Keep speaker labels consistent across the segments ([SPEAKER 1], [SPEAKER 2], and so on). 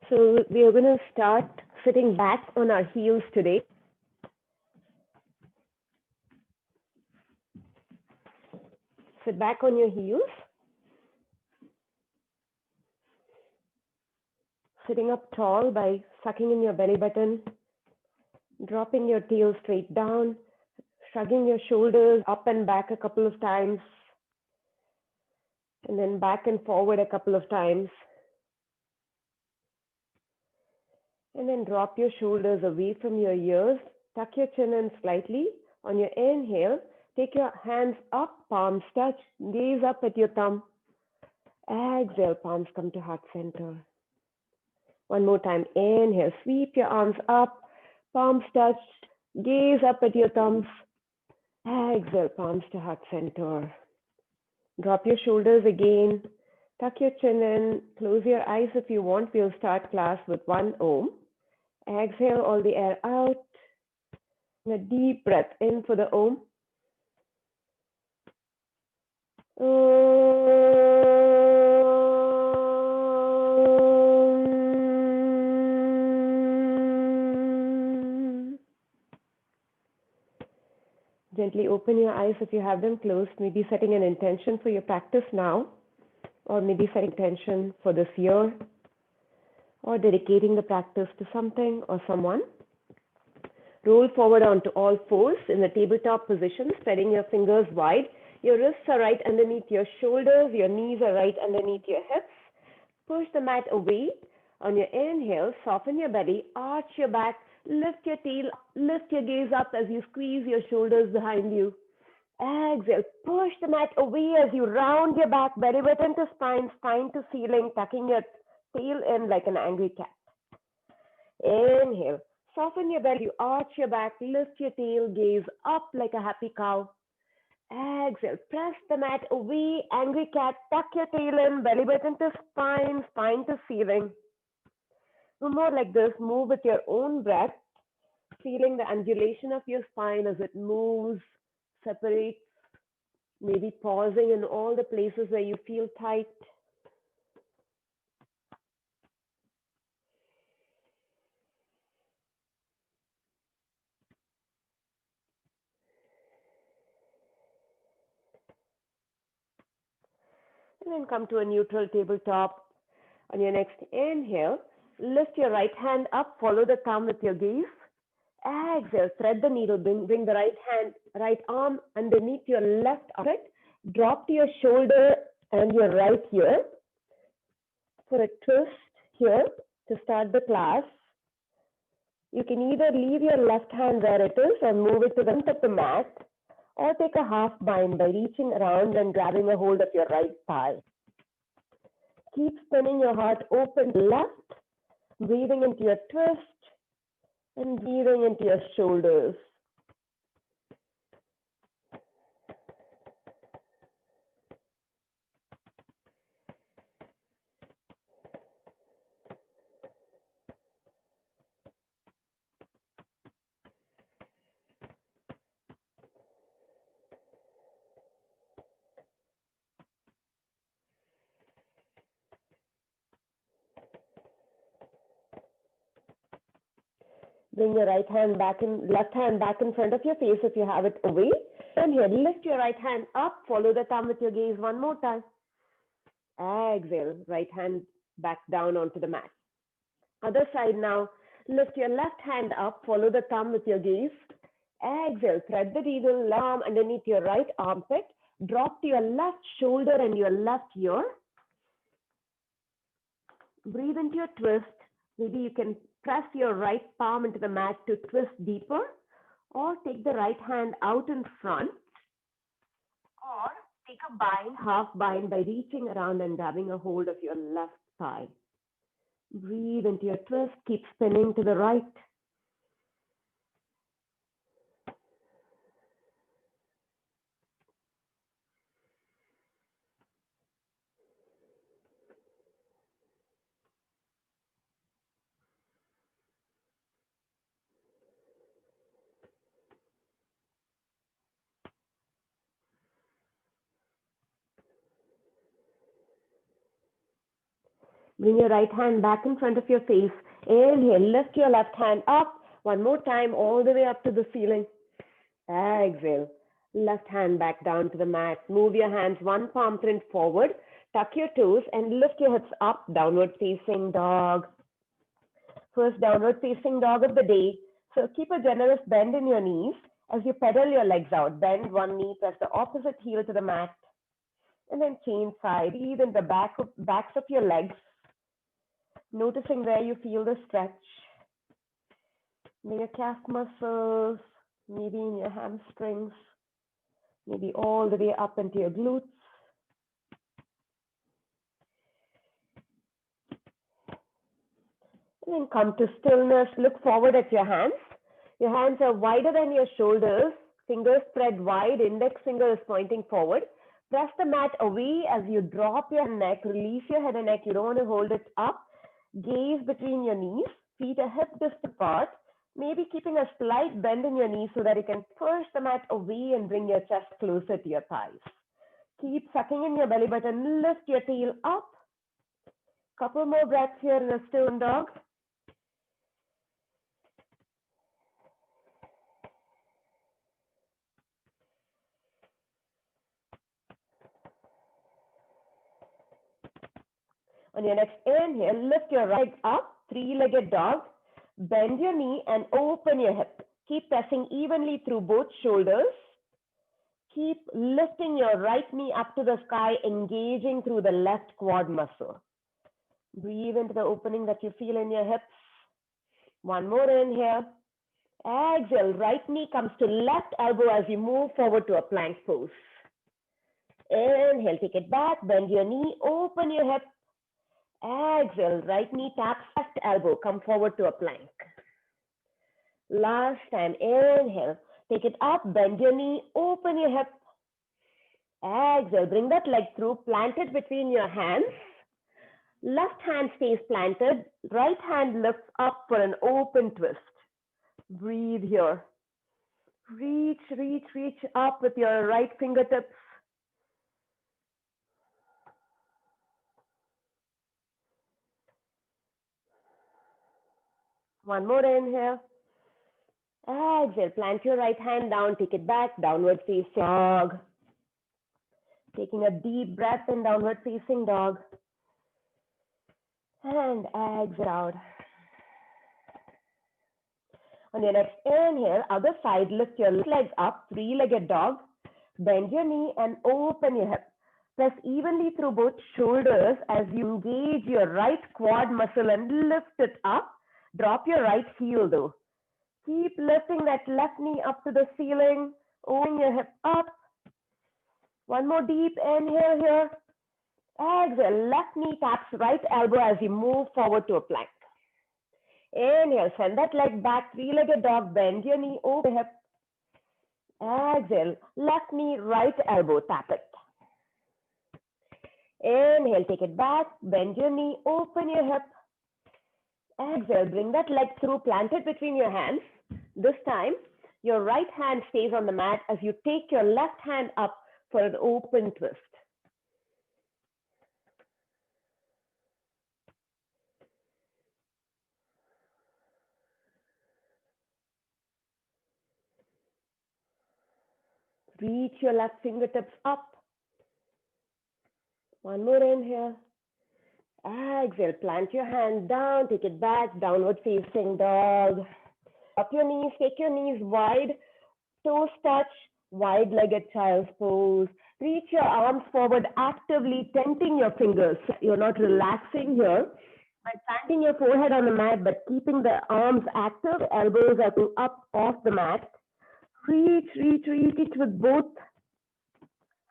[SPEAKER 1] So we are going to start sitting back on our heels today. Sit back on your heels, sitting up tall by sucking in your belly button, dropping your tail straight down, shrugging your shoulders up and back a couple of times, and then back and forward a couple of times. And then drop your shoulders away from your ears, tuck your chin in slightly. On your inhale, take your hands up, palms touch, gaze up at your thumb. Exhale, palms come to heart center. One more time, inhale, sweep your arms up, palms touched, gaze up at your thumbs. Exhale, palms to heart center. Drop your shoulders again, tuck your chin in, close your eyes if you want. We'll start class with one Om. Exhale all the air out. And a deep breath in for the Om. Gently open your eyes if you have them closed, maybe setting an intention for your practice now, or maybe setting intention for this year, or dedicating the practice to something or someone. Roll forward onto all fours in the tabletop position, spreading your fingers wide. Your wrists are right underneath your shoulders, your knees are right underneath your hips. Push the mat away. On your inhale, soften your belly, arch your back, lift your tail, lift your gaze up as you squeeze your shoulders behind you. Exhale, push the mat away as you round your back, belly button to spine, spine to ceiling, tucking your tail in like an angry cat. Inhale, soften your belly, arch your back, lift your tail, gaze up like a happy cow. Exhale, press the mat away, angry cat, tuck your tail in, belly button to spine, spine to ceiling. One more like this, move with your own breath, feeling the undulation of your spine as it moves, separates, maybe pausing in all the places where you feel tight. And then come to a neutral tabletop. On your next inhale, lift your right hand up, follow the thumb with your gaze. Exhale, thread the needle, bring the right arm underneath your left armpit. Drop to your shoulder and your right ear for a twist here to start the class. You can either leave your left hand where it is and move it to the front of the mat, or take a half bind by reaching around and grabbing a hold of your right thigh. Keep spinning your heart open left, breathing into your twist and breathing into your shoulders. Bring your left hand back in front of your face if you have it away. And here, lift your right hand up, follow the thumb with your gaze one more time. Exhale, right hand back down onto the mat. Other side now, lift your left hand up, follow the thumb with your gaze. Exhale, thread the needle, arm underneath your right armpit, drop to your left shoulder and your left ear. Breathe into your twist. Maybe you can press your right palm into the mat to twist deeper, or take the right hand out in front, or take a bind, half bind by reaching around and grabbing a hold of your left thigh. Breathe into your twist, keep spinning to the right. Bring your right hand back in front of your face. Inhale, lift your left hand up. One more time, all the way up to the ceiling. Exhale, left hand back down to the mat. Move your hands one palm print forward. Tuck your toes and lift your hips up. Downward facing dog. First downward facing dog of the day. So keep a generous bend in your knees as you pedal your legs out. Bend one knee, press the opposite heel to the mat. And then change side. Breathe in the backs of your legs. Noticing where you feel the stretch. In your calf muscles, maybe in your hamstrings, maybe all the way up into your glutes. And then come to stillness. Look forward at your hands. Your hands are wider than your shoulders. Fingers spread wide. Index finger is pointing forward. Press the mat away as you drop your neck. Release your head and neck. You don't want to hold it up. Gaze between your knees. Feet are hip distance apart. Maybe keeping a slight bend in your knees so that you can push the mat away and bring your chest closer to your thighs. Keep sucking in your belly button. Lift your tail up. Couple more breaths here in a stone dog. On your next inhale, lift your right leg up, three-legged dog. Bend your knee and open your hip. Keep pressing evenly through both shoulders. Keep lifting your right knee up to the sky, engaging through the left quad muscle. Breathe into the opening that you feel in your hips. One more inhale. Exhale, right knee comes to left elbow as you move forward to a plank pose. Inhale, take it back, bend your knee, open your hip. Exhale, right knee taps left elbow, come forward to a plank. Last time, inhale, take it up, bend your knee, open your hip. Exhale, bring that leg through, plant it between your hands. Left hand stays planted, right hand lifts up for an open twist. Breathe here. Reach, reach, reach up with your right fingertips. One more inhale. Exhale, plant your right hand down, take it back, downward facing dog. Taking a deep breath in downward facing dog. And exhale out. On your next inhale, other side, lift your legs up, three-legged dog. Bend your knee and open your hip. Press evenly through both shoulders as you engage your right quad muscle and lift it up. Drop your right heel though. Keep lifting that left knee up to the ceiling, opening your hip up. One more deep inhale here. Exhale, left knee taps right elbow as you move forward to a plank. Inhale, send that leg back, three-legged dog, bend your knee, open hip. Exhale, left knee, right elbow, tap it. Inhale, take it back, bend your knee, open your hip. Exhale, bring that leg through, plant it between your hands. This time, your right hand stays on the mat as you take your left hand up for an open twist. Reach your left fingertips up. One more inhale. Exhale, plant your hand down, take it back, downward facing dog. Up your knees, take your knees wide, toes touch, wide-legged child's pose. Reach your arms forward, actively tenting your fingers. You're not relaxing here by planting your forehead on the mat, but keeping the arms active, elbows are up off the mat. Reach, reach, reach with both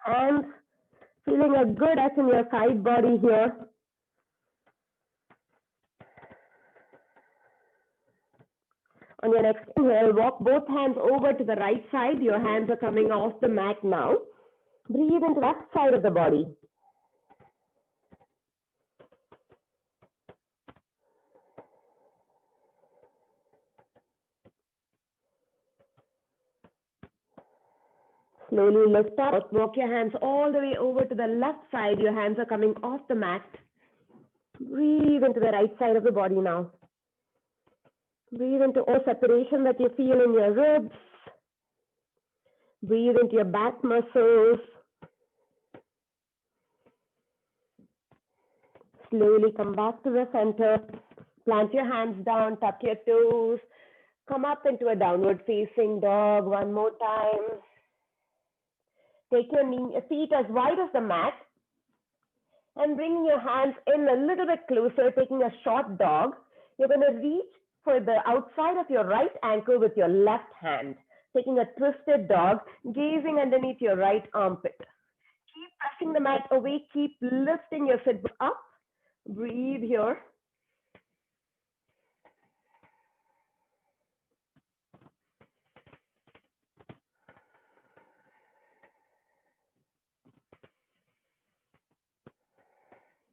[SPEAKER 1] hands, feeling a good as in your side body here. On your next inhale, walk both hands over to the right side. Your hands are coming off the mat now. Breathe into that side of the body. Slowly lift up. Walk your hands all the way over to the left side. Your hands are coming off the mat. Breathe Breathe into the right side of the body now. Breathe into all separation that you feel in your ribs. Breathe into your back muscles. Slowly come back to the center. Plant your hands down, tuck your toes. Come up into a downward facing dog one more time. Take your feet as wide as the mat and bringing your hands in a little bit closer, taking a short dog. You're going to reach for the outside of your right ankle with your left hand, taking a twisted dog, gazing underneath your right armpit. Keep pressing the mat away, keep lifting your sit up. Breathe here.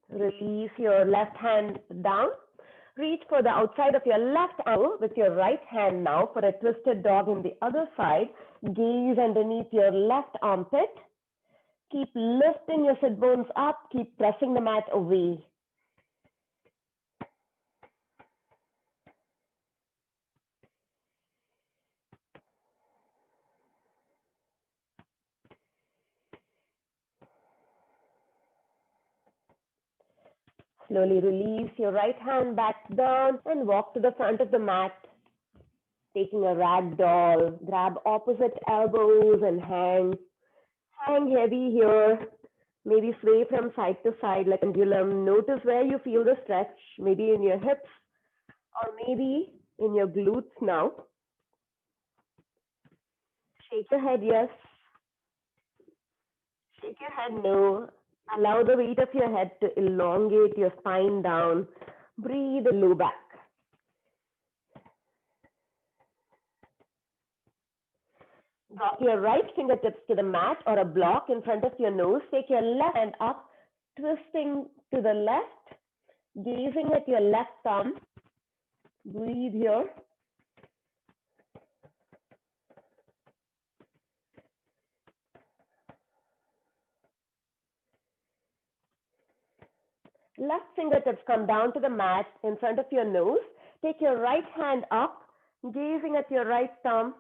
[SPEAKER 1] Release your left hand down. Reach for the outside of your left ankle with your right hand now for a twisted dog in the other side. Gaze underneath your left armpit. Keep lifting your sit bones up. Keep pressing the mat away. Slowly release your right hand back down and walk to the front of the mat. Taking a rag doll, grab opposite elbows and hang. Hang heavy here. Maybe sway from side to side like a pendulum. Notice where you feel the stretch, maybe in your hips or maybe in your glutes now. Shake your head, yes. Shake your head, no. Allow the weight of your head to elongate your spine down. Breathe low back. Drop your right fingertips to the mat or a block in front of your nose. Take your left hand up, twisting to the left, gazing at your left thumb. Breathe here. Left fingertips come down to the mat in front of your nose. Take your right hand up, gazing at your right thumb.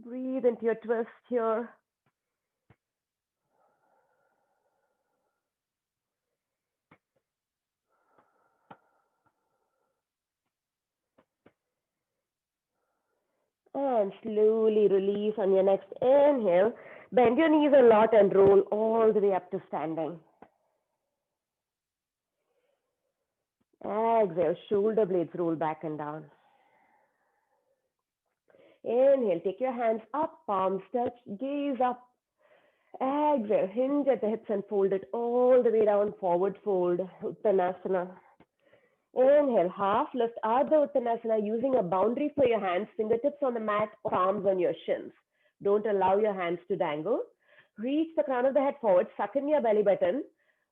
[SPEAKER 1] Breathe into your twist here. And slowly release on your next inhale. Bend your knees a lot and roll all the way up to standing. Exhale, shoulder blades roll back and down. Inhale, take your hands up, palms touch, gaze up. Exhale, hinge at the hips and fold it all the way down, forward fold, Uttanasana. Inhale, half lift, Ardha Uttanasana, using a boundary for your hands, fingertips on the mat, palms on your shins. Don't allow your hands to dangle. Reach the crown of the head forward, suck in your belly button,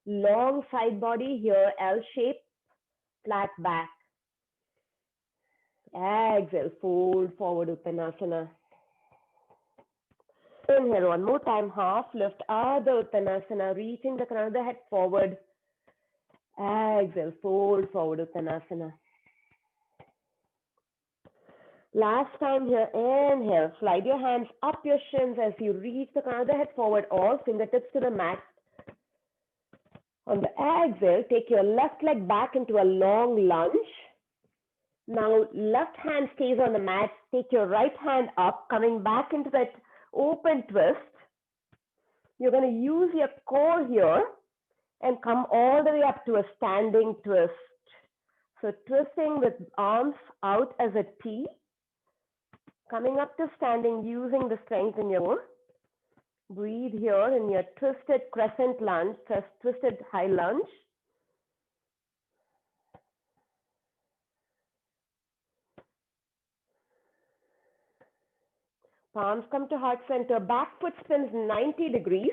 [SPEAKER 1] long side body here, L shape, flat back. Exhale, fold forward, Uttanasana. Inhale, one more time, half lift, Ardha Uttanasana, reaching the crown of the head forward. Exhale, fold forward, Uttanasana. Last time here, inhale, slide your hands up your shins as you reach the crown of the head forward, all fingertips to the mat. On the exhale, take your left leg back into a long lunge. Now, left hand stays on the mat. Take your right hand up, coming back into that open twist. You're going to use your core here and come all the way up to a standing twist. So twisting with arms out as a T, coming up to standing using the strength in your core. Breathe here in your twisted crescent lunge, twisted high lunge. Palms come to heart center, back foot spins 90 degrees.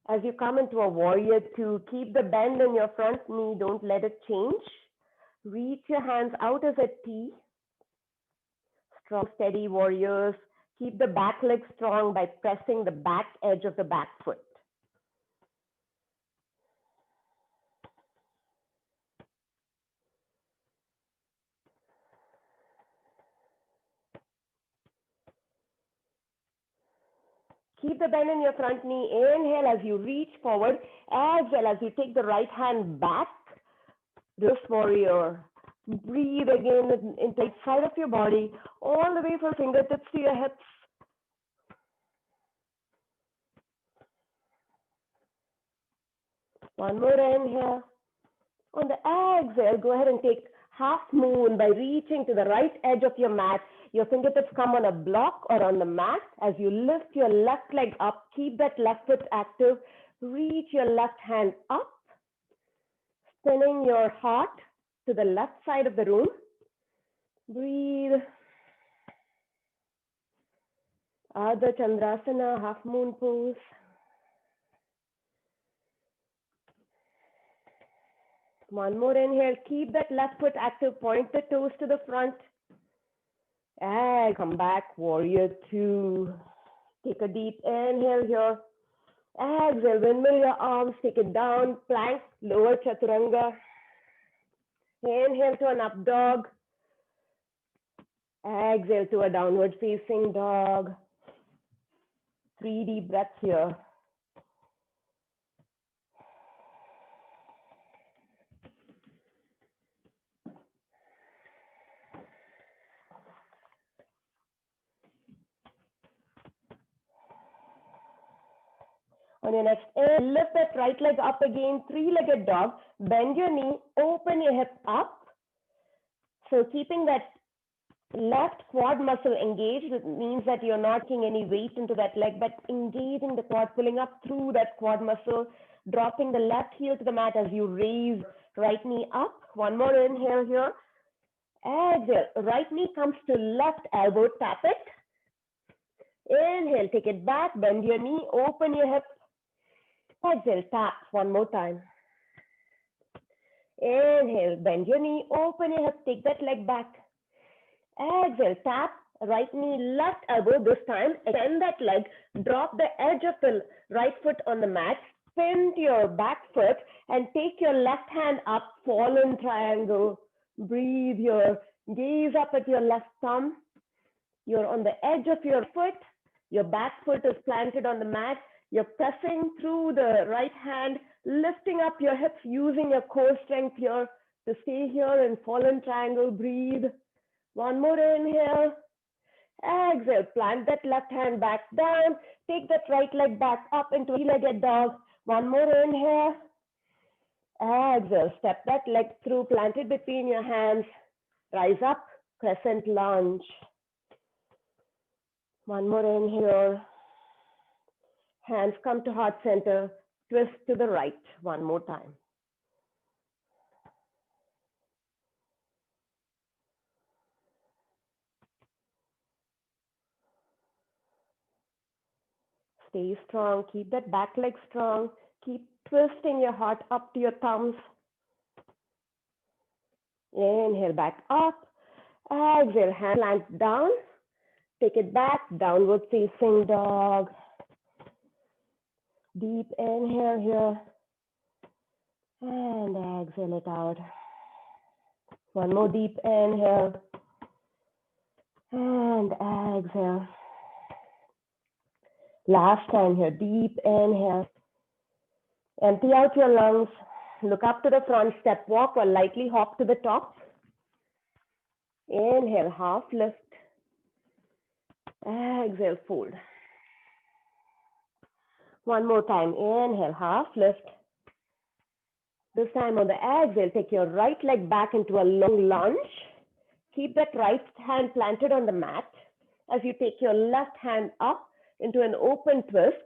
[SPEAKER 1] As you come into a warrior two, keep the bend in your front knee, don't let it change. Reach your hands out as a T. Strong, steady warriors. Keep the back leg strong by pressing the back edge of the back foot. Keep the bend in your front knee. Inhale as you reach forward. Exhale as you take the right hand back. This warrior. Breathe again into the side of your body, all the way from fingertips to your hips. One more inhale. On the exhale, go ahead and take half moon by reaching to the right edge of your mat. Your fingertips come on a block or on the mat. As you lift your left leg up, keep that left foot active. Reach your left hand up, spinning your heart to the left side of the room. Breathe. Ardha Chandrasana, half moon pose. One more inhale. Keep that left foot active. Point the toes to the front. And come back, warrior two. Take a deep inhale here. Exhale, windmill your arms. Take it down. Plank, lower chaturanga. Inhale to an up dog. Exhale to a downward facing dog. 3 deep breaths here. On your next inhale, lift that right leg up again, 3-legged dog. Bend your knee, open your hip up. So keeping that left quad muscle engaged, it means that you're not taking any weight into that leg, but engaging the quad, pulling up through that quad muscle, dropping the left heel to the mat as you raise right knee up. One more inhale here. Exhale, right knee comes to left elbow, tap it. Inhale, take it back, bend your knee, open your hip. Exhale, tap one more time. Inhale, bend your knee, open your hip, take that leg back. Exhale, tap, right knee, left elbow this time. Extend that leg, drop the edge of the right foot on the mat, spin to your back foot and take your left hand up, fallen triangle. Breathe here, gaze up at your left thumb. You're on the edge of your foot, your back foot is planted on the mat. You're pressing through the right hand, lifting up your hips, using your core strength here to stay here in fallen triangle. Breathe. One more inhale. Exhale, plant that left hand back down. Take that right leg back up into 3-legged dog. One more inhale. Exhale, step that leg through, plant it between your hands. Rise up, crescent lunge. One more inhale. Hands come to heart center, twist to the right. One more time. Stay strong, keep that back leg strong. Keep twisting your heart up to your thumbs. Inhale back up. Exhale, hand plant down. Take it back, downward facing dog. Deep inhale here. And exhale it out. One more deep inhale. And exhale. Last time here, deep inhale. Empty out your lungs. Look up to the front, step walk or lightly hop to the top. Inhale, half lift. Exhale, fold. One more time. Inhale, half lift. This time on the exhale, take your right leg back into a long lunge. Keep that right hand planted on the mat as you take your left hand up into an open twist.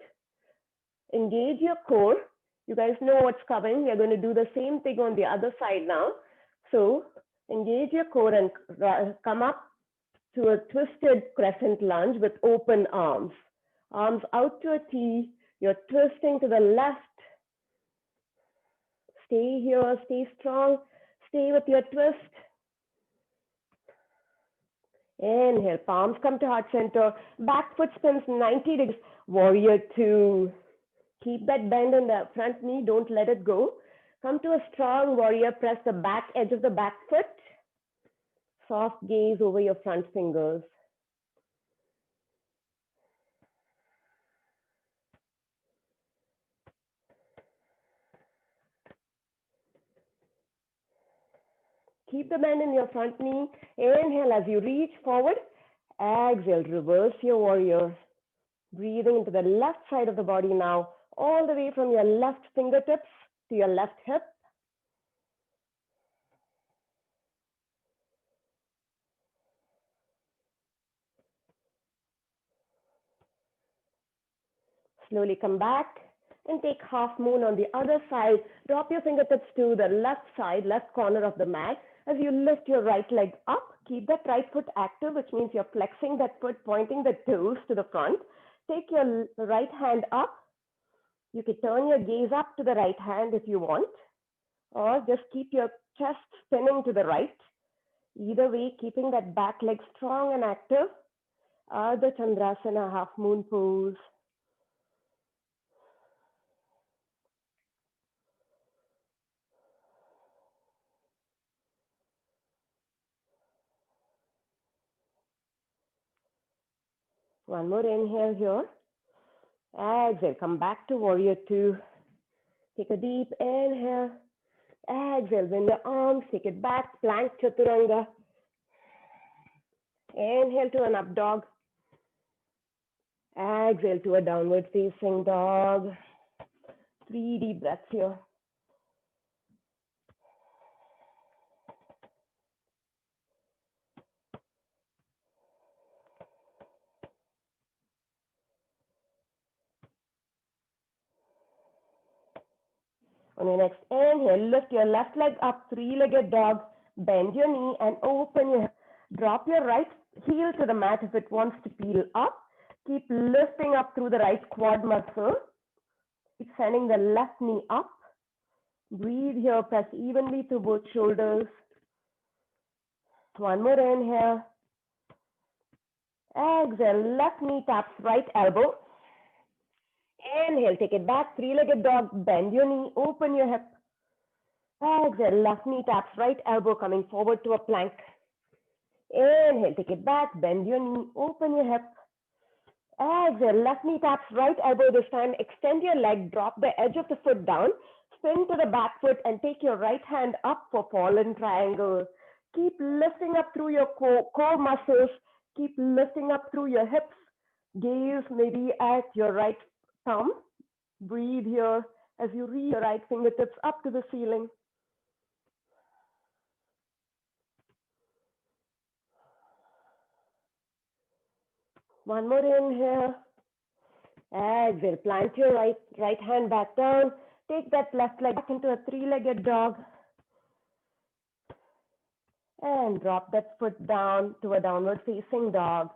[SPEAKER 1] Engage your core. You guys know what's coming. We're going to do the same thing on the other side now. So engage your core and come up to a twisted crescent lunge with open arms. Arms out to a T. You're twisting to the left. Stay here, stay strong. Stay with your twist. Inhale, palms come to heart center. Back foot spins 90 degrees. Warrior two. Keep that bend in the front knee. Don't let it go. Come to a strong warrior. Press the back edge of the back foot. Soft gaze over your front fingers. Keep the bend in your front knee. Inhale as you reach forward. Exhale, reverse your warrior. Breathing into the left side of the body now, all the way from your left fingertips to your left hip. Slowly come back and take half moon on the other side. Drop your fingertips to the left side, left corner of the mat. As you lift your right leg up, keep that right foot active, which means you're flexing that foot, pointing the toes to the front. Take your right hand up. You can turn your gaze up to the right hand if you want, or just keep your chest spinning to the right. Either way, keeping that back leg strong and active. Ardha Chandrasana, half moon pose. One more inhale here. Exhale, come back to warrior two. Take a deep inhale. Exhale, bend your arms, take it back, plank chaturanga. Inhale to an up dog. Exhale to a downward facing dog. 3 deep breaths here. On your next inhale, lift your left leg up, three-legged dog. Bend your knee and open your, drop your right heel to the mat if it wants to peel up. Keep lifting up through the right quad muscle. Keep sending the left knee up. Breathe here, press evenly through both shoulders. One more inhale. Exhale, left knee taps right elbow. Inhale, take it back, three-legged dog, bend your knee, open your hip. Exhale, left knee taps right elbow coming forward to a plank. Inhale, take it back, bend your knee, open your hip. Exhale, left knee taps right elbow this time. Extend your leg, drop the edge of the foot down, spin to the back foot and take your right hand up for fallen triangle. Keep lifting up through your core muscles. Keep lifting up through your hips. Gaze maybe at your right thumb. Breathe here as you reach your right fingertips up to the ceiling. One more inhale. Exhale, plant your right hand back down. Take that left leg back into a three-legged dog. And drop that foot down to a downward facing dog.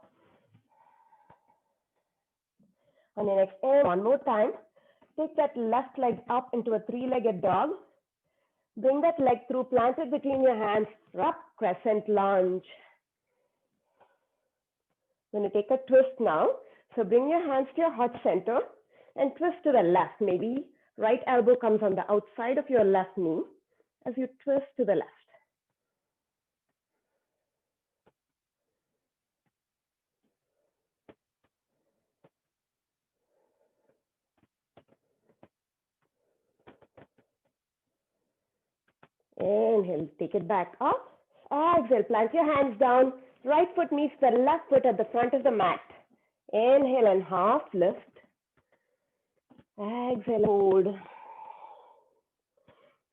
[SPEAKER 1] On your next inhale, one more time. Take that left leg up into a three-legged dog. Bring that leg through, plant it between your hands, up, crescent lunge. Going to take a twist now. So bring your hands to your heart center and twist to the left. Maybe right elbow comes on the outside of your left knee as you twist to the left. Inhale, take it back up. Exhale, plant your hands down. Right foot meets the left foot at the front of the mat. Inhale and half lift. Exhale, hold.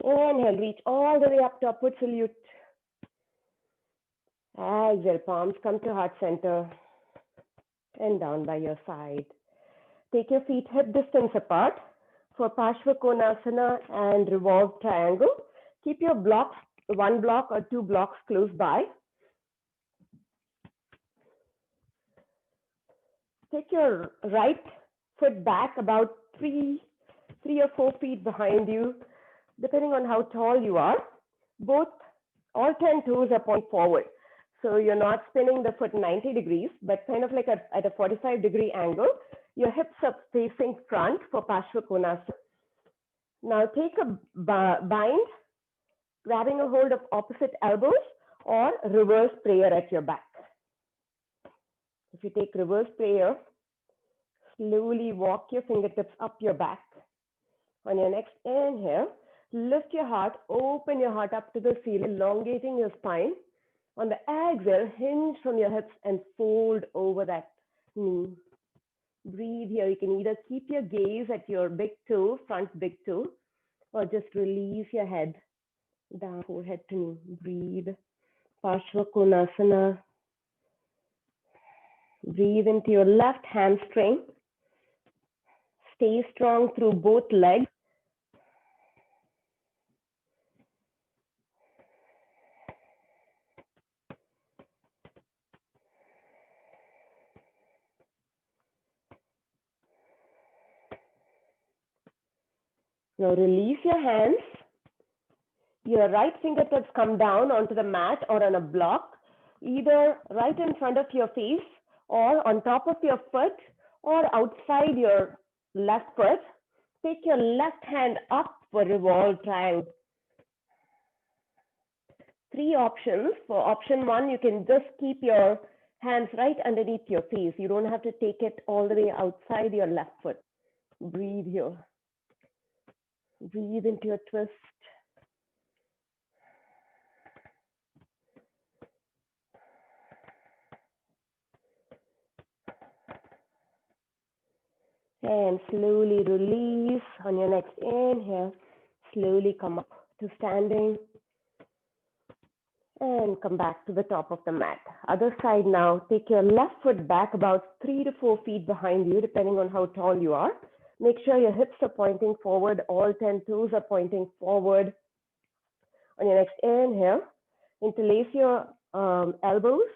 [SPEAKER 1] Inhale, reach all the way up to upward salute. Exhale, palms come to heart center and down by your side. Take your feet hip distance apart for Parshva Konasana and revolved triangle. Keep your blocks, one block or two blocks close by. Take your right foot back about three or 4 feet behind you, depending on how tall you are. All 10 toes are pointing forward. So you're not spinning the foot 90 degrees, but kind of like at a 45-degree angle. Your hips are facing front for Parshva Konasana. Now take a bind, grabbing a hold of opposite elbows, or reverse prayer at your back. If you take reverse prayer, slowly walk your fingertips up your back. On your next inhale, Lift your heart, open your heart up to the ceiling, elongating your spine. On the exhale, hinge from your hips and fold over that knee. Breathe here. You can either keep your gaze at your big toe, front big toe, or just release your head down, forehead to knee. Breathe. Parshva Konasana. Breathe into your left hamstring. Stay strong through both legs. Now release your hands. Your right fingertips come down onto the mat or on a block, either right in front of your face or on top of your foot or outside your left foot. Take your left hand up for revolve triangle. 3 options. For option 1, you can just keep your hands right underneath your face. You don't have to take it all the way outside your left foot. Breathe here. Breathe into your twist. And slowly release on your next inhale. Slowly come up to standing. And come back to the top of the mat. Other side now. Take your left foot back about 3 to 4 feet behind you, depending on how tall you are. Make sure your hips are pointing forward. All 10 toes are pointing forward. On your next inhale, interlace your elbows.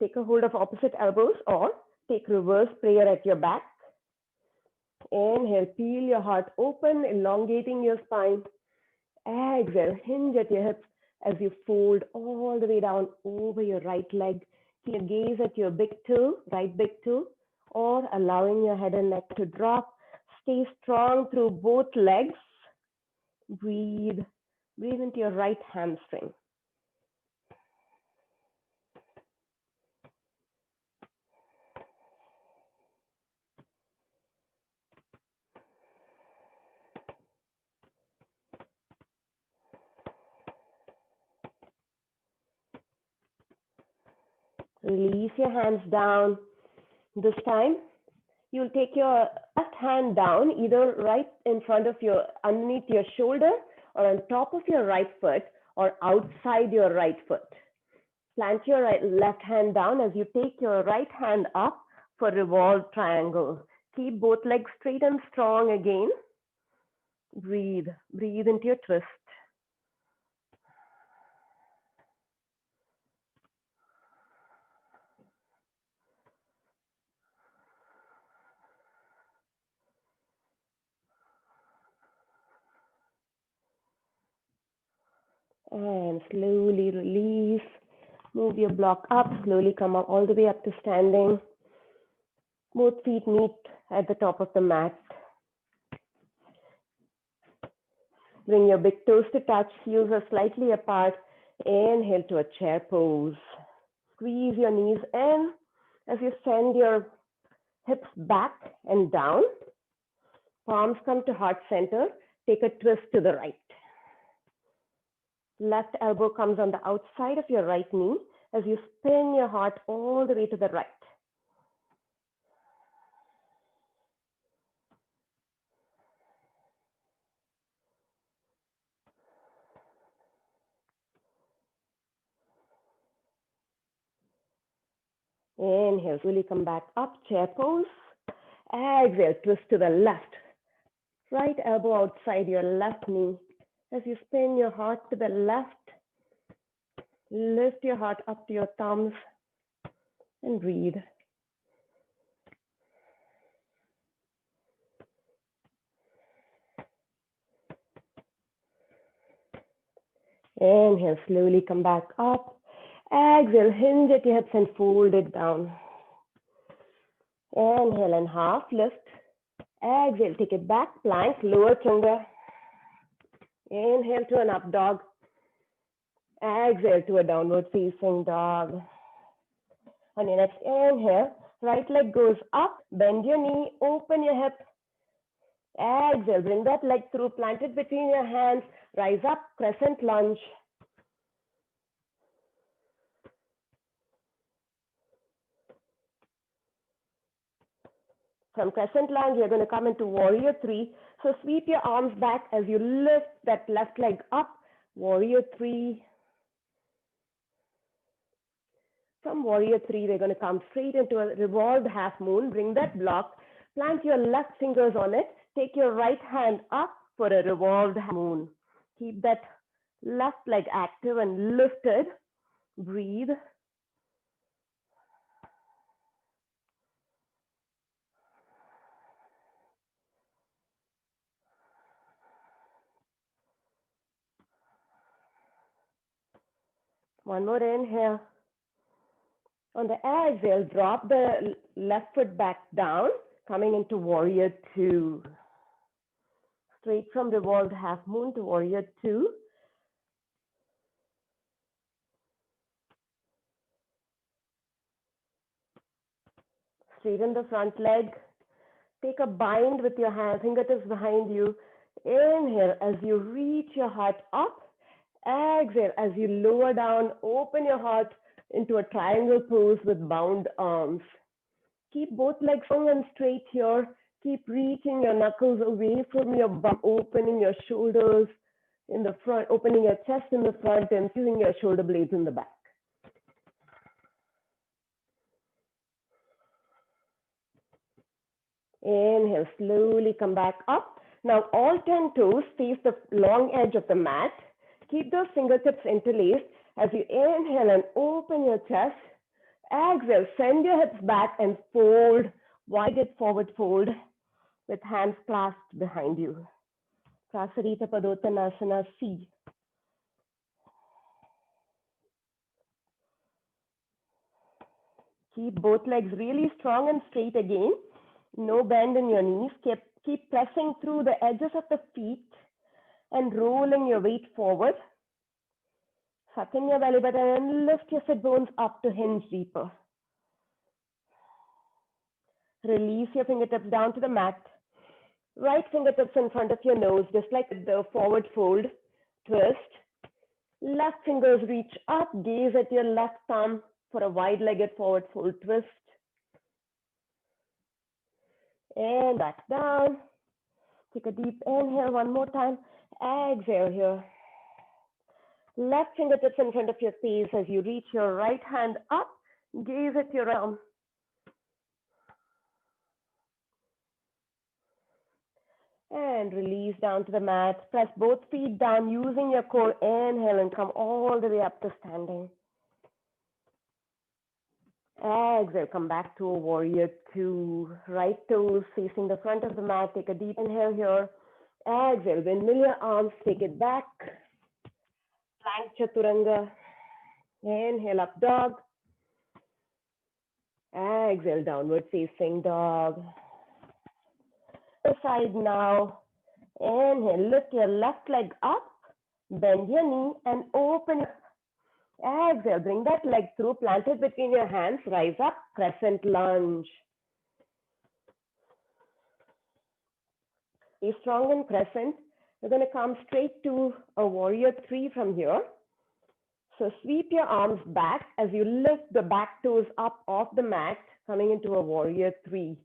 [SPEAKER 1] Take a hold of opposite elbows or take reverse prayer at your back. Inhale, peel your heart open, elongating your spine. Exhale, hinge at your hips as you fold all the way down over your right leg. Keep your gaze at your big toe, right big toe, or allowing your head and neck to drop. Stay strong through both legs. Breathe. Breathe into your right hamstring. Release your hands down. This time, you'll take your left hand down, either right in front of your, underneath your shoulder, or on top of your right foot, or outside your right foot. Plant your left hand down as you take your right hand up for revolve triangle. Keep both legs straight and strong again. Breathe. Breathe into your twist. And slowly release. Move your block up. Slowly come up all the way up to standing. Both feet meet at the top of the mat. Bring your big toes to touch. Heels are slightly apart. Inhale to a chair pose. Squeeze your knees in as you send your hips back and down. Palms come to heart center. Take a twist to the right. Left elbow comes on the outside of your right knee as you spin your heart all the way to the right. Inhale, slowly come back up, chair pose. Exhale, twist to the left. Right elbow outside your left knee. As you spin your heart to the left, lift your heart up to your thumbs and breathe. Inhale, slowly come back up. Exhale, hinge at your hips and fold it down. Inhale and half lift. Exhale, take it back, plank, lower changa. Inhale to an up dog. Exhale to a downward facing dog. On your next inhale, right leg goes up, bend your knee, open your hip, Exhale, bring that leg through, plant it between your hands, rise up, crescent lunge. From crescent lunge, you're going to come into warrior three. So sweep your arms back as you lift that left leg up, warrior three. From warrior three, we're going to come straight into a revolved half moon. Bring that block, plant your left fingers on it, take your right hand up for a revolved half moon. Keep that left leg active and lifted. Breathe. One more inhale. On the exhale, drop the left foot back down, coming into warrior two. Straight from revolved half moon to warrior two. Straighten the front leg. Take a bind with your hands, fingertips behind you. Inhale as you reach your heart up. Exhale as you lower down, open your heart into a triangle pose with bound arms. Keep both legs long and straight here. Keep reaching your knuckles away from your bum, opening your shoulders in the front, opening your chest in the front and using your shoulder blades in the back. Inhale, slowly come back up. Now all 10 toes face the long edge of the mat. Keep those fingertips interlaced as you inhale and open your chest. Exhale, send your hips back and fold, wide forward fold with hands clasped behind you. Prasarita Padottanasana C. Keep both legs really strong and straight again. No bend in your knees. Keep pressing through the edges of the feet and rolling your weight forward. Suck in your belly button and lift your sit bones up to hinge deeper. Release your fingertips down to the mat. Right fingertips in front of your nose, just like the forward fold. Twist. Left fingers reach up. Gaze at your left thumb for a wide-legged forward fold twist. And back down. Take a deep inhale one more time. Exhale here. Left fingertips in front of your face as you reach your right hand up. Gaze at your arm. And release down to the mat. Press both feet down using your core. Inhale and come all the way up to standing. Exhale, come back to a warrior two. Right toes facing the front of the mat. Take a deep inhale here. Exhale, windmill your arms, take it back. Plank Chaturanga. Inhale, up dog. Exhale, downward facing dog. The side now. Inhale, lift your left leg up. Bend your knee and open. Exhale, bring that leg through, plant it between your hands, rise up, crescent lunge. Stay strong and crescent. You're going to come straight to a warrior three from here. So sweep your arms back as you lift the back toes up off the mat, coming into a warrior three.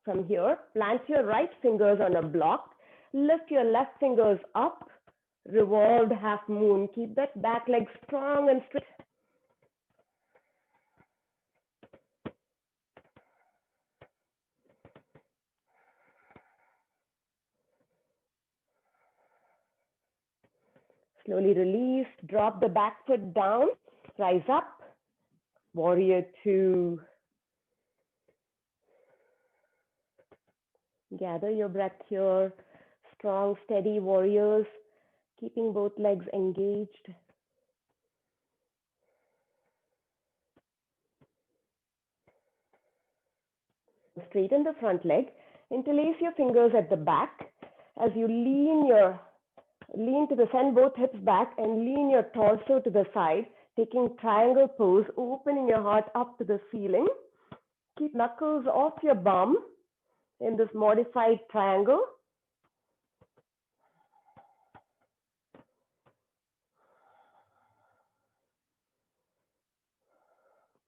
[SPEAKER 1] From here, plant your right fingers on a block, lift your left fingers up, revolved half moon. Keep that back leg strong and straight. Slowly release, drop the back foot down, rise up, warrior two. Gather your breath here, strong, steady warriors, keeping both legs engaged. Straighten the front leg, interlace your fingers at the back as you lean to the send both hips back and lean your torso to the side. Taking triangle pose, opening your heart up to the ceiling. Keep knuckles off your bum in this modified triangle.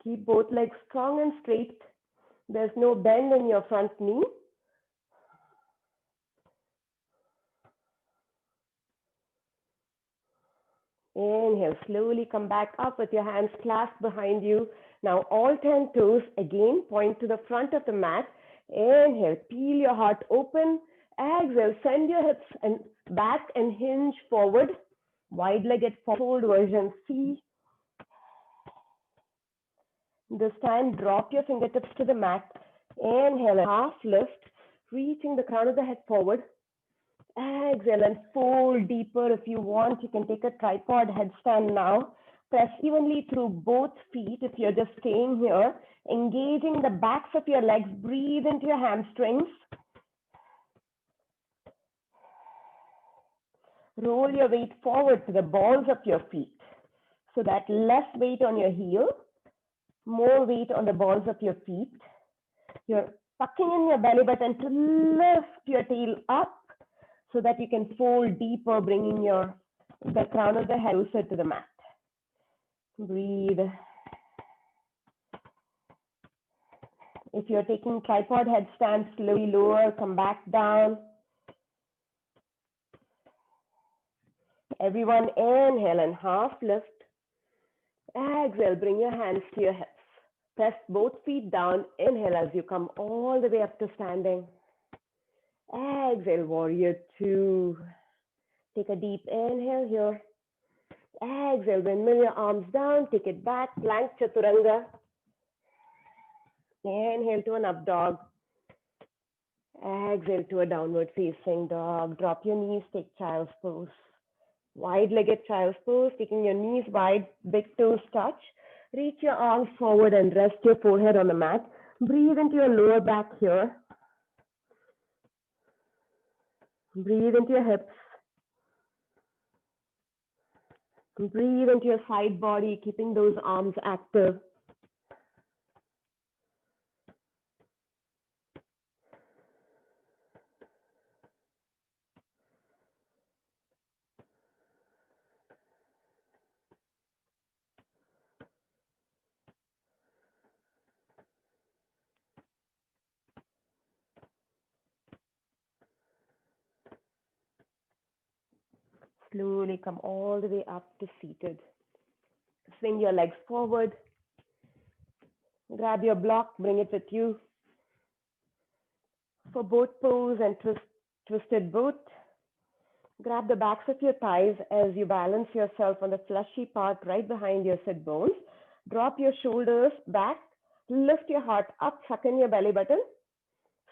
[SPEAKER 1] Keep both legs strong and straight. There's no bend in your front knee. Inhale, slowly come back up with your hands clasped behind you. Now all 10 toes again point to the front of the mat. Inhale, peel your heart open. Exhale, send your hips and back and hinge forward. Wide-legged fold version C. This time, drop your fingertips to the mat. Inhale, half lift, reaching the crown of the head forward. Exhale and fold deeper. If you want, you can take a tripod headstand now. Press evenly through both feet if you're just staying here. Engaging the backs of your legs. Breathe into your hamstrings. Roll your weight forward to the balls of your feet. So that less weight on your heel, more weight on the balls of your feet. You're tucking in your belly button to lift your tail up so that you can fold deeper, bringing the crown of the head closer to the mat. Breathe. If you're taking tripod headstand, slowly lower, come back down. Everyone inhale and half lift. Exhale, bring your hands to your hips. Press both feet down. Inhale as you come all the way up to standing. Exhale, warrior two. Take a deep inhale here. Exhale, windmill your arms down. Take it back, plank chaturanga. Inhale to an up dog. Exhale to a downward facing dog. Drop your knees, take child's pose. Wide-legged child's pose, taking your knees wide, big toes touch. Reach your arms forward and rest your forehead on the mat. Breathe into your lower back here. Breathe into your hips. Breathe into your side body, keeping those arms active. Slowly come all the way up to seated. Swing your legs forward. Grab your block, bring it with you. For boat pose and twisted boat. Grab the backs of your thighs as you balance yourself on the fleshy part right behind your sit bones. Drop your shoulders back. Lift your heart up, suck in your belly button.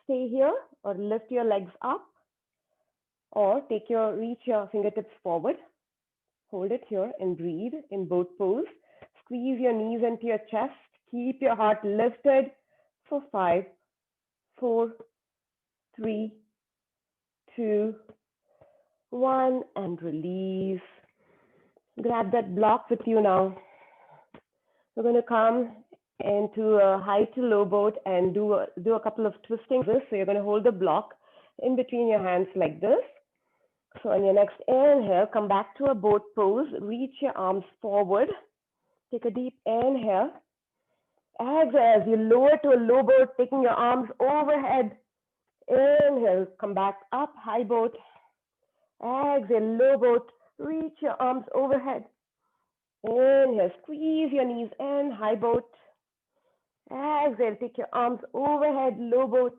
[SPEAKER 1] Stay here or lift your legs up. Or reach your fingertips forward. Hold it here and breathe in boat pose. Squeeze your knees into your chest. Keep your heart lifted for 5, 4, 3, 2, 1, and release. Grab that block with you now. We're going to come into a high to low boat and do a couple of twisting. So you're going to hold the block in between your hands like this. So on your next inhale, come back to a boat pose. Reach your arms forward. Take a deep inhale. Exhale as you lower to a low boat, taking your arms overhead. Inhale, come back up, high boat. Exhale, low boat. Reach your arms overhead. Inhale, squeeze your knees in, high boat. Exhale, take your arms overhead, low boat.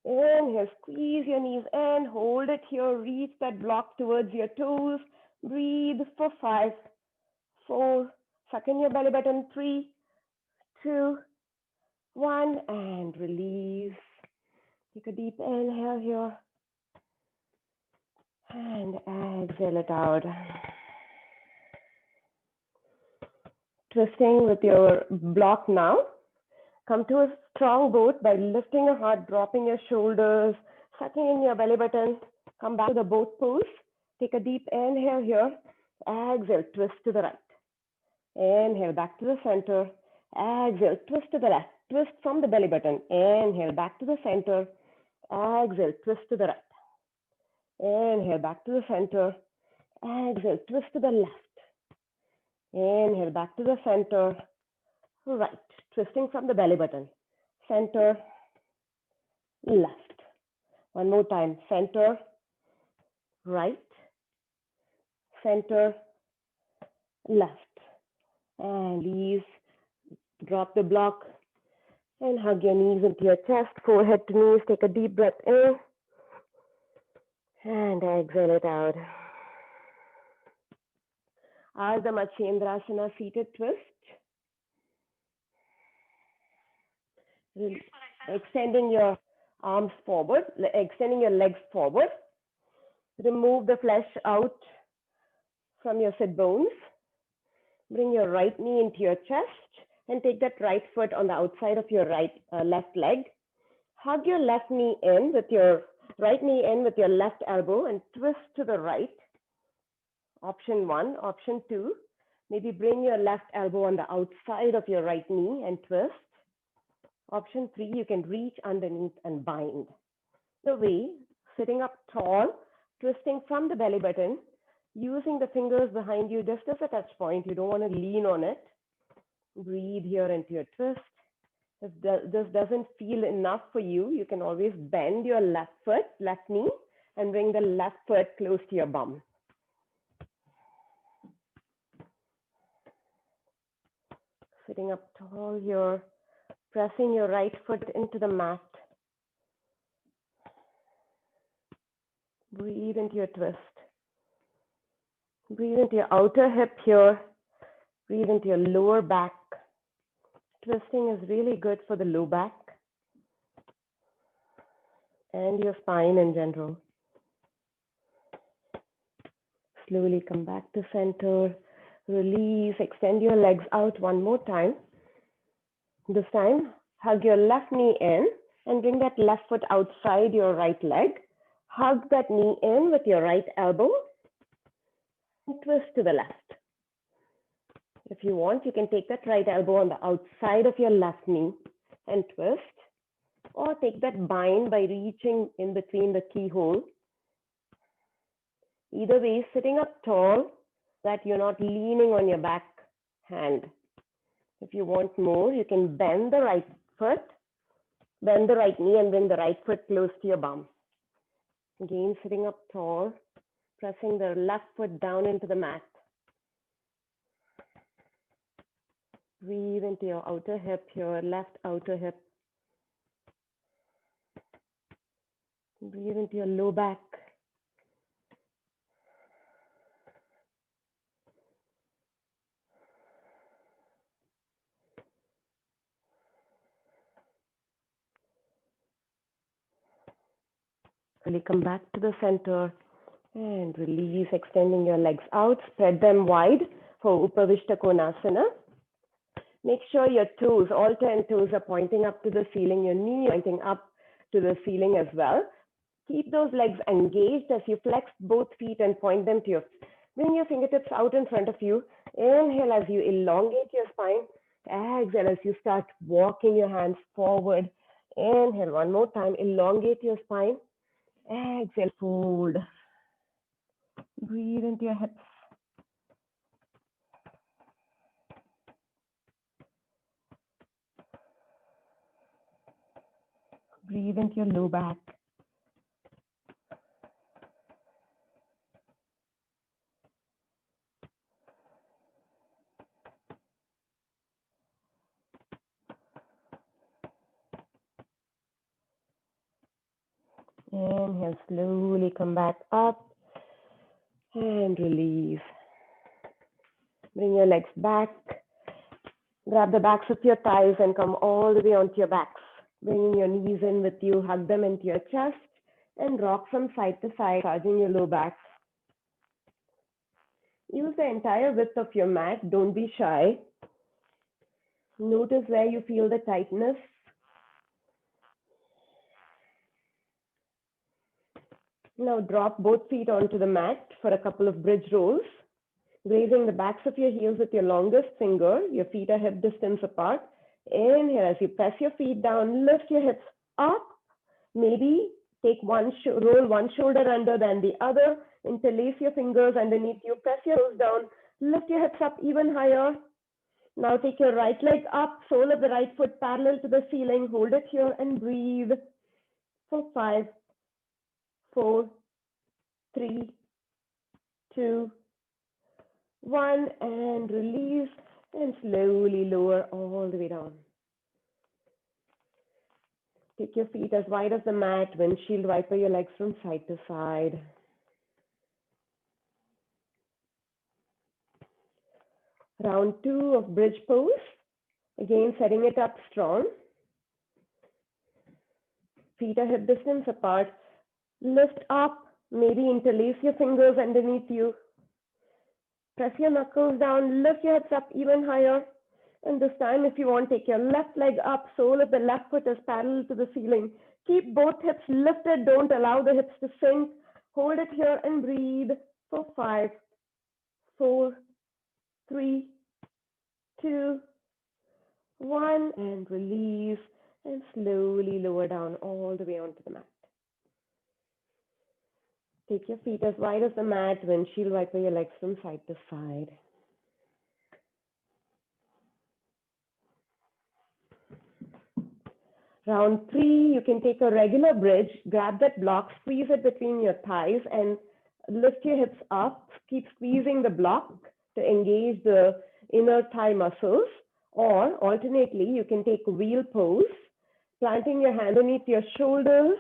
[SPEAKER 1] Inhale, squeeze your knees in, hold it here, reach that block towards your toes. Breathe for 5, 4, suck in your belly button, 3, 2, 1, and release. Take a deep inhale here. And exhale it out. Twisting with your block now. Come to a strong boat by lifting your heart, dropping your shoulders, sucking in your belly button. Come back to the boat pose. Take a deep inhale here. Exhale, twist to the right. Inhale, back to the center. Exhale, twist to the left. Twist from the belly button. Inhale, back to the center. Exhale, twist to the right. Inhale, back to the center. Exhale, twist to the left. Inhale, back to the center. Right. Twisting from the belly button. Center, left. One more time. Center, right. Center, left. And release. Drop the block and hug your knees into your chest, forehead to knees. Take a deep breath in and exhale it out. Ardha Matsyendrasana, seated twist. Extending your arms forward, extending your legs forward. Remove the flesh out from your sit bones. Bring your right knee into your chest and take that right foot on the outside of your left leg. Hug your left knee in with your right knee in with your left elbow and twist to the right. Option 1. Option 2, maybe bring your left elbow on the outside of your right knee and twist. Option 3, you can reach underneath and bind. The way, sitting up tall, twisting from the belly button, using the fingers behind you just as a touch point. You don't want to lean on it. Breathe here into your twist. If this doesn't feel enough for you, you can always bend your left foot, left knee, and bring the left foot close to your bum. Sitting up tall here, pressing your right foot into the mat. Breathe into your twist. Breathe into your outer hip here. Breathe into your lower back. Twisting is really good for the low back and your spine in general. Slowly come back to center. Release, extend your legs out one more time. This time, hug your left knee in and bring that left foot outside your right leg. Hug that knee in with your right elbow and twist to the left. If you want, you can take that right elbow on the outside of your left knee and twist, or take that bind by reaching in between the keyhole. Either way, sitting up tall, that you're not leaning on your back hand. If you want more, you can bend the right foot, bend the right knee and bring the right foot close to your bum. Again, sitting up tall, pressing the left foot down into the mat. Breathe into your outer hip, your left outer hip. Breathe into your low back. Really come back to the center and release, extending your legs out. Spread them wide for Upavishta Konasana. Make sure your toes, all 10 toes are pointing up to the ceiling, your knee pointing up to the ceiling as well. Keep those legs engaged as you flex both feet and point them to your, bring your fingertips out in front of you. Inhale as you elongate your spine. Exhale as you start walking your hands forward. Inhale one more time, elongate your spine. Exhale, fold. Breathe into your hips. Breathe into your low back. Inhale, slowly come back up and release. Bring your legs back. Grab the backs of your thighs and come all the way onto your backs. Bringing your knees in with you, hug them into your chest and rock from side to side, charging your low back. Use the entire width of your mat. Don't be shy. Notice where you feel the tightness. Now drop both feet onto the mat for a couple of bridge rolls. Grazing the backs of your heels with your longest finger. Your feet are hip distance apart. Inhale as you press your feet down, lift your hips up. Maybe take roll one shoulder under than the other. Interlace your fingers underneath you. Press your toes down. Lift your hips up even higher. Now take your right leg up, sole of the right foot parallel to the ceiling. Hold it here and breathe for 5, 4, 3, 2, 1, and release, and slowly lower all the way down. Take your feet as wide as the mat, windshield wiper your legs from side to side. Round 2 of bridge pose. Again, setting it up strong. Feet are hip distance apart. Lift up, maybe interlace your fingers underneath you. Press your knuckles down, lift your hips up even higher. And this time, if you want, take your left leg up, sole of the left foot is parallel to the ceiling. Keep both hips lifted, don't allow the hips to sink. Hold it here and breathe for 5, 4, 3, 2, 1, and release, and slowly lower down all the way onto the mat. Take your feet as wide as the mat, windshield wiper your legs from side to side. Round 3, you can take a regular bridge, grab that block, squeeze it between your thighs, and lift your hips up. Keep squeezing the block to engage the inner thigh muscles. Or alternately, you can take wheel pose, planting your hand underneath your shoulders.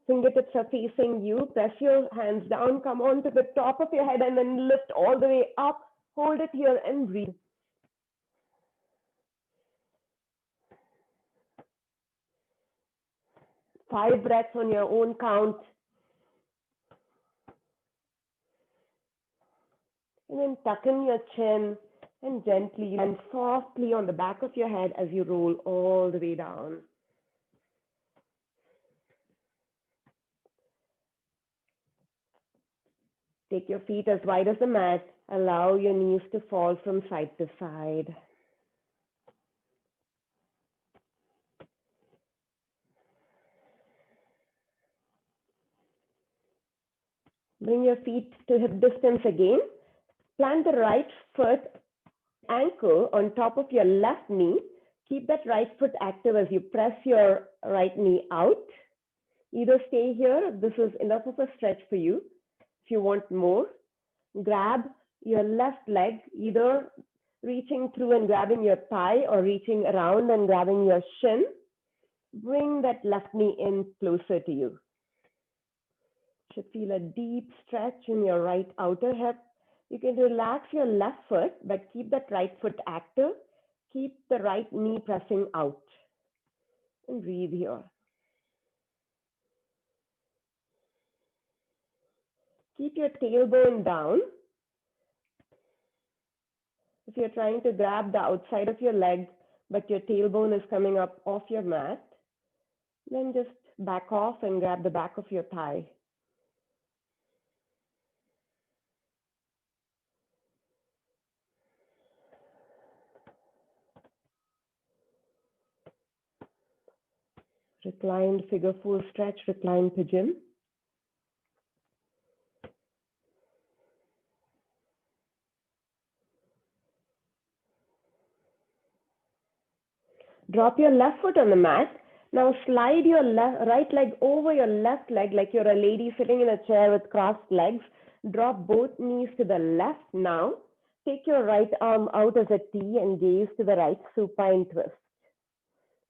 [SPEAKER 1] Fingertips are facing you. Press your hands down, come on to the top of your head, and then lift all the way up. Hold it here and breathe. 5 breaths on your own count. And then tuck in your chin and gently and softly on the back of your head as you roll all the way down. Take your feet as wide as the mat. Allow your knees to fall from side to side. Bring your feet to hip distance again. Plant the right foot ankle on top of your left knee. Keep that right foot active as you press your right knee out. Either stay here, this is enough of a stretch for you. If you want more, grab your left leg, either reaching through and grabbing your thigh or reaching around and grabbing your shin. Bring that left knee in closer to you. Should feel a deep stretch in your right outer hip. You can relax your left foot, but keep that right foot active. Keep the right knee pressing out. And breathe here. Keep your tailbone down. If you're trying to grab the outside of your leg, but your tailbone is coming up off your mat, then just back off and grab the back of your thigh. Reclined figure 4 stretch, reclined pigeon. Drop your left foot on the mat. Now slide your right leg over your left leg like you're a lady sitting in a chair with crossed legs. Drop both knees to the left now. Take your right arm out as a T and gaze to the right, supine twist.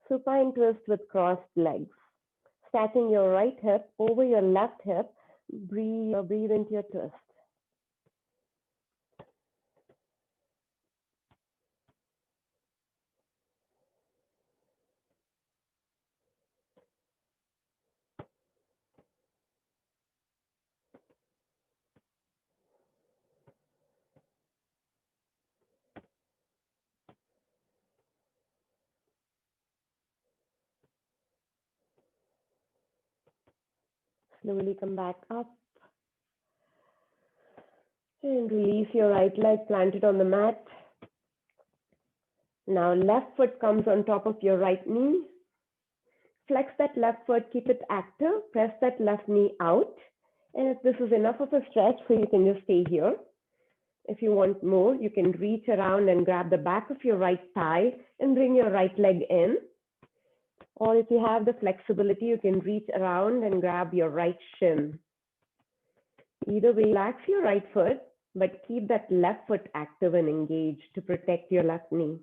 [SPEAKER 1] Supine twist with crossed legs. Stacking your right hip over your left hip. Breathe into your twist. Slowly come back up. And release your right leg, plant it on the mat. Now left foot comes on top of your right knee. Flex that left foot, keep it active, press that left knee out. And if this is enough of a stretch, so you can just stay here. If you want more, you can reach around and grab the back of your right thigh and bring your right leg in. Or if you have the flexibility, you can reach around and grab your right shin. Either way, relax your right foot, but keep that left foot active and engaged to protect your left knee.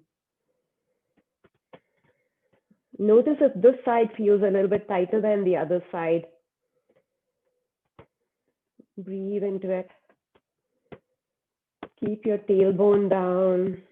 [SPEAKER 1] Notice if this side feels a little bit tighter than the other side. Breathe into it. Keep your tailbone down.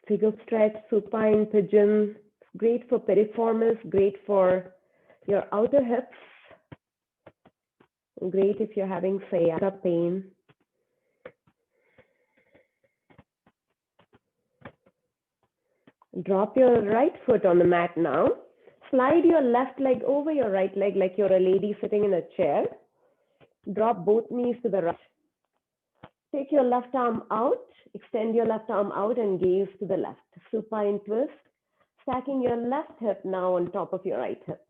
[SPEAKER 1] Figure stretch, supine pigeon. Great for piriformis, great for your outer hips. Great if you're having sciatica pain. Drop your right foot on the mat now. Slide your left leg over your right leg like you're a lady sitting in a chair. Drop both knees to the right. Take your left arm out, extend your left arm out and gaze to the left. Supine twist, stacking your left hip now on top of your right hip.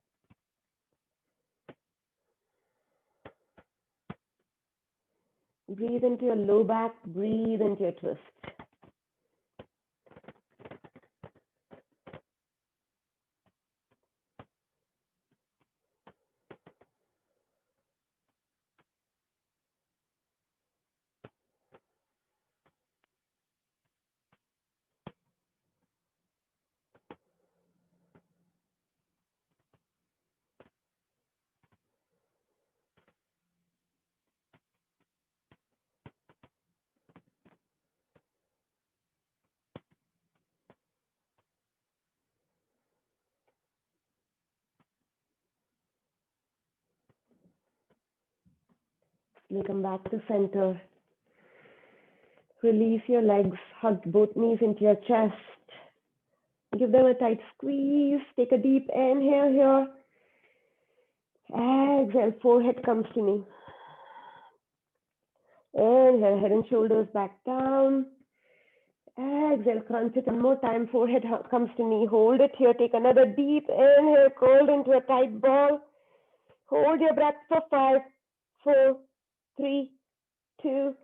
[SPEAKER 1] Breathe into your low back, breathe into your twist. You come back to center. Release your legs, hug both knees into your chest. Give them a tight squeeze. Take a deep inhale here. Exhale, forehead comes to me. Inhale, head and shoulders back down. Exhale, crunch it one more time. Forehead comes to me. Hold it here. Take another deep inhale, curled into a tight ball. Hold your breath for 5, 4, 3, 2,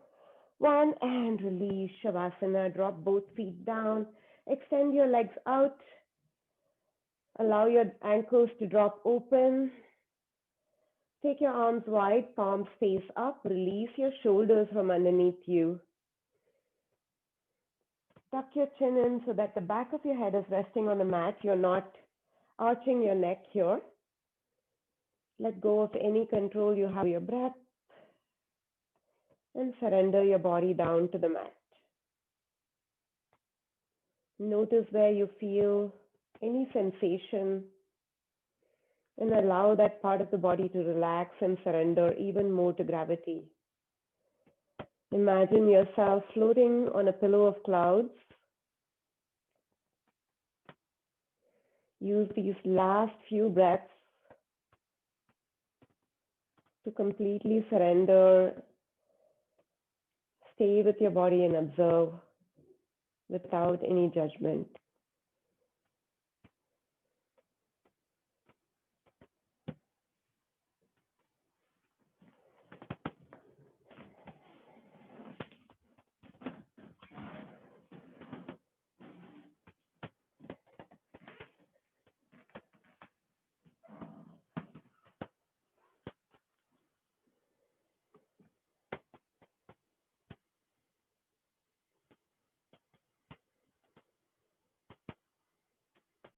[SPEAKER 1] 1. And release Shavasana. Drop both feet down. Extend your legs out. Allow your ankles to drop open. Take your arms wide, palms face up. Release your shoulders from underneath you. Tuck your chin in so that the back of your head is resting on the mat. You're not arching your neck here. Let go of any control you have over your breath and surrender your body down to the mat. Notice where you feel any sensation and allow that part of the body to relax and surrender even more to gravity. Imagine yourself floating on a pillow of clouds. Use these last few breaths to completely surrender. Stay with your body and observe without any judgment.